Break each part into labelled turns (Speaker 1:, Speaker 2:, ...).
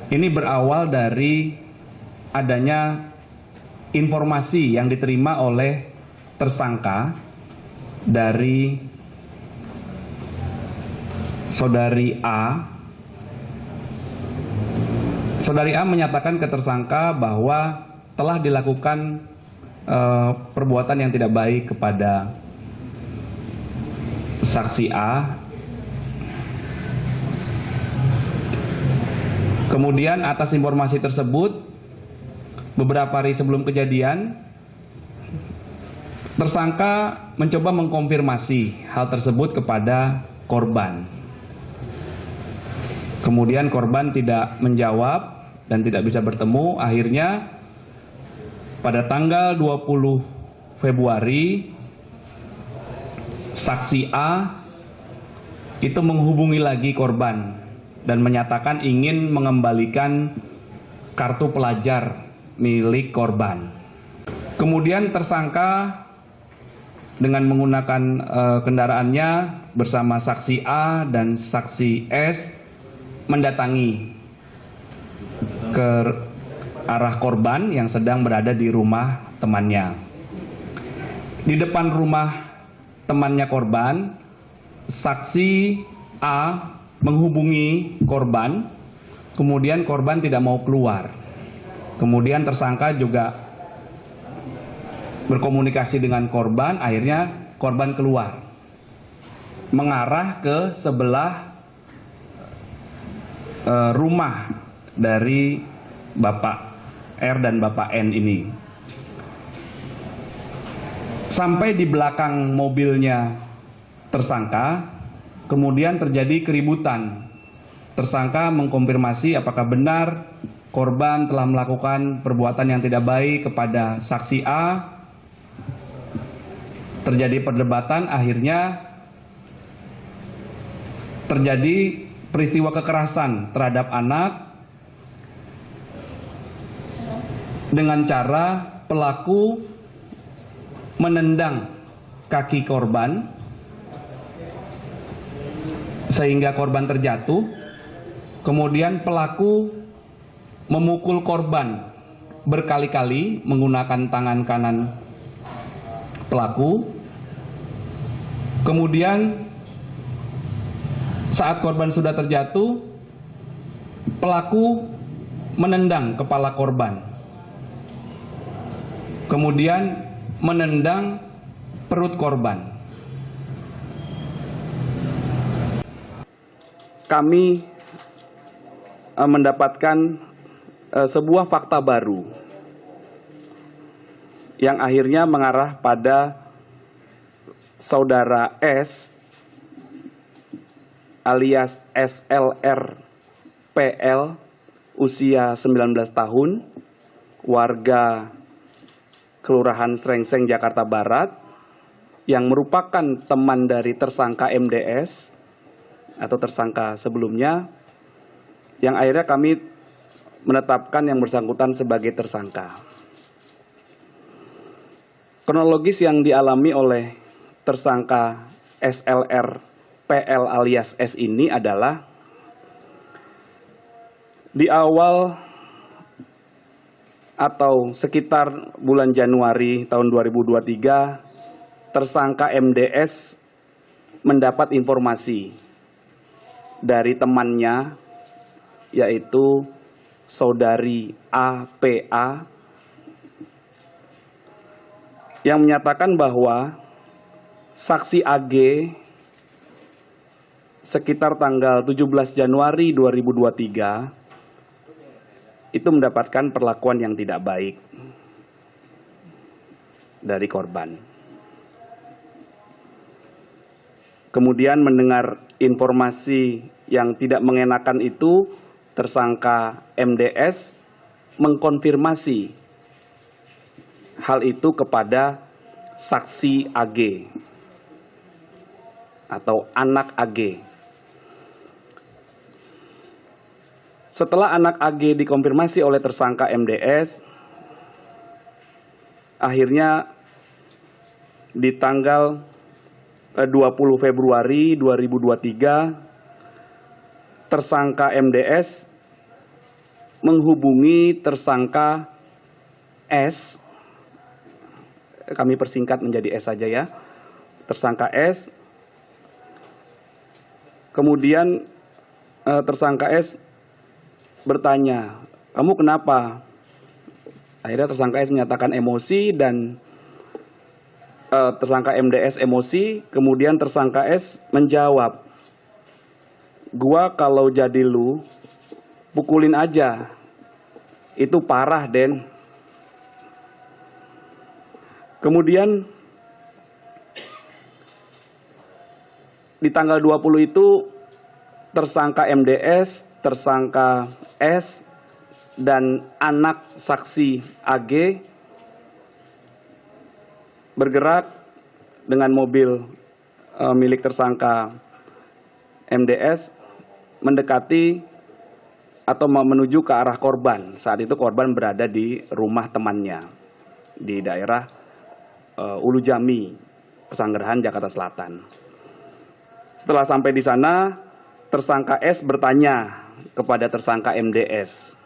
Speaker 1: Ini berawal dari adanya informasi yang diterima oleh tersangka dari saudari A. Saudari A menyatakan ke tersangka bahwa telah dilakukan perbuatan yang tidak baik kepada saksi A. Kemudian atas informasi tersebut, beberapa hari sebelum kejadian, tersangka mencoba mengkonfirmasi hal tersebut kepada korban. Kemudian korban tidak menjawab dan tidak bisa bertemu. Akhirnya pada tanggal 20 Februari, saksi A itu menghubungi lagi korban dan menyatakan ingin mengembalikan kartu pelajar milik korban. Kemudian tersangka dengan menggunakan kendaraannya bersama saksi A dan saksi S mendatangi ke arah korban yang sedang berada di rumah temannya. Di depan rumah temannya korban, saksi A menghubungi korban, kemudian korban tidak mau keluar. Kemudian tersangka juga berkomunikasi dengan korban, akhirnya korban keluar, mengarah ke sebelah rumah dari Bapak R dan Bapak N ini. Sampai di belakang mobilnya tersangka, kemudian terjadi keributan. Tersangka mengkonfirmasi apakah benar korban telah melakukan perbuatan yang tidak baik kepada saksi A. Terjadi perdebatan, akhirnya terjadi peristiwa kekerasan terhadap anak dengan cara pelaku menendang kaki korban sehingga korban terjatuh. Kemudian pelaku memukul korban berkali-kali menggunakan tangan kanan pelaku. Kemudian saat korban sudah terjatuh, pelaku menendang kepala korban. Kemudian menendang perut korban. Kami mendapatkan sebuah fakta baru yang akhirnya mengarah pada saudara S alias SLR PL usia 19 tahun, warga Kelurahan Srengseng, Jakarta Barat, yang merupakan teman dari tersangka MDS atau tersangka sebelumnya, yang akhirnya kami menetapkan yang bersangkutan sebagai tersangka. Kronologis yang dialami oleh tersangka SLR PL alias S ini adalah di awal atau sekitar bulan Januari tahun 2023, tersangka MDS mendapat informasi dari temannya, yaitu saudari APA, yang menyatakan bahwa saksi AG sekitar tanggal 17 Januari 2023 itu mendapatkan perlakuan yang tidak baik dari korban. Kemudian mendengar informasi yang tidak mengenakan itu, tersangka MDS mengkonfirmasi hal itu kepada saksi AG atau anak AG. Setelah anak AG dikonfirmasi oleh tersangka MDS, akhirnya di tanggal 20 Februari 2023, tersangka MDS menghubungi tersangka S, kami persingkat menjadi S saja ya, tersangka S. Kemudian tersangka S bertanya, kamu kenapa? Akhirnya tersangka S menyatakan emosi dan tersangka MDS emosi. Kemudian tersangka S menjawab, gua kalau jadi lu pukulin aja, itu parah Den. Kemudian di tanggal 20 itu tersangka MDS, tersangka S, dan anak saksi AG bergerak dengan mobil milik tersangka MDS mendekati atau menuju ke arah korban. Saat itu korban berada di rumah temannya di daerah Ulu Jami, Pesanggerahan, Jakarta Selatan. Setelah sampai di sana, tersangka S bertanya kepada tersangka MDS,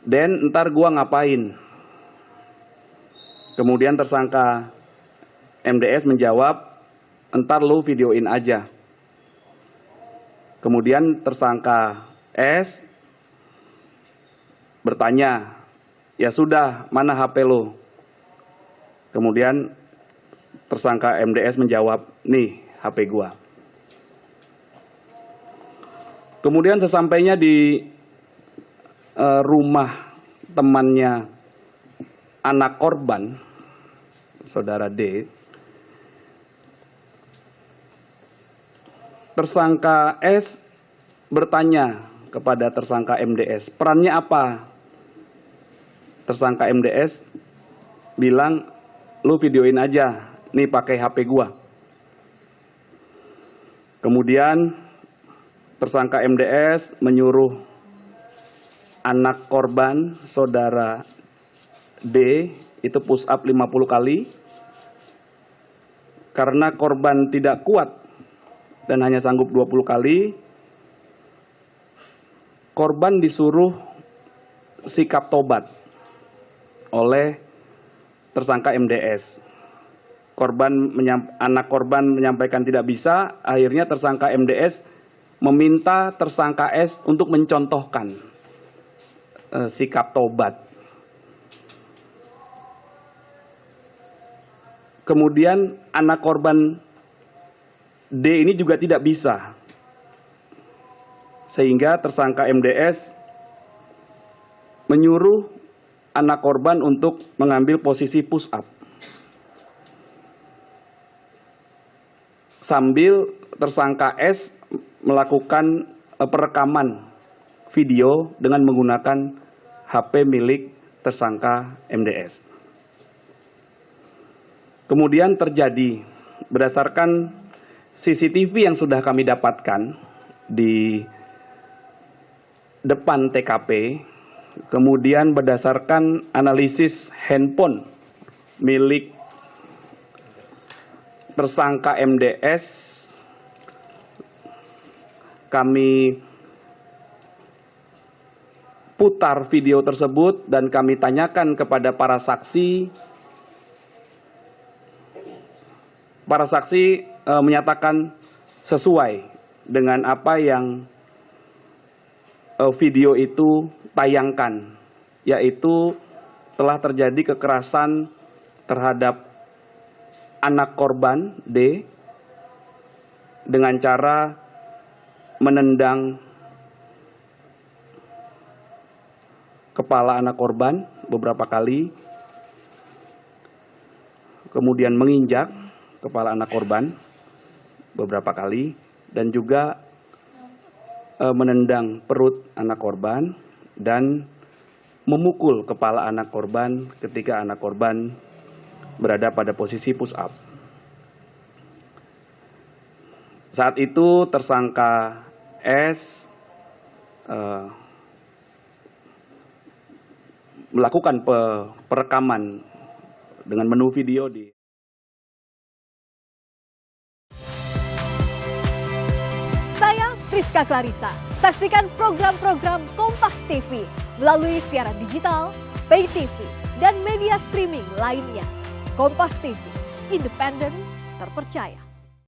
Speaker 1: Den, ntar gua ngapain? Kemudian tersangka MDS menjawab, ntar lu videoin aja. Kemudian tersangka S bertanya, ya sudah, mana HP lu? Kemudian tersangka MDS menjawab, nih HP gua. Kemudian sesampainya di rumah temannya anak korban, saudara D, tersangka S bertanya kepada tersangka MDS, perannya apa? Tersangka MDS bilang, lu videoin aja, nih pakai HP gua. Kemudian tersangka MDS menyuruh anak korban, saudara D, itu push up 50 kali. Karena korban tidak kuat dan hanya sanggup 20 kali, korban disuruh sikap tobat oleh tersangka MDS. Anak korban menyampaikan tidak bisa, akhirnya tersangka MDS meminta tersangka S untuk mencontohkan sikap tobat. Kemudian anak korban D ini juga tidak bisa, sehingga tersangka MDS menyuruh anak korban untuk mengambil posisi push up, sambil tersangka S melakukan perekaman video dengan menggunakan HP milik tersangka MDS. Kemudian terjadi, berdasarkan CCTV yang sudah kami dapatkan di depan TKP, kemudian berdasarkan analisis handphone milik tersangka MDS, kami putar video tersebut dan kami tanyakan kepada para saksi. Para saksi menyatakan sesuai dengan apa yang video itu tayangkan, yaitu telah terjadi kekerasan terhadap anak korban D dengan cara menendang kepala anak korban beberapa kali, kemudian menginjak kepala anak korban beberapa kali, dan juga menendang perut anak korban dan memukul kepala anak korban ketika anak korban berada pada posisi push up. Saat itu tersangka S melakukan perekaman dengan menu video di
Speaker 2: Saya Friska Clarissa. Saksikan program-program Kompas TV melalui siaran digital, pay TV, dan media streaming lainnya. Kompas TV, independen, terpercaya.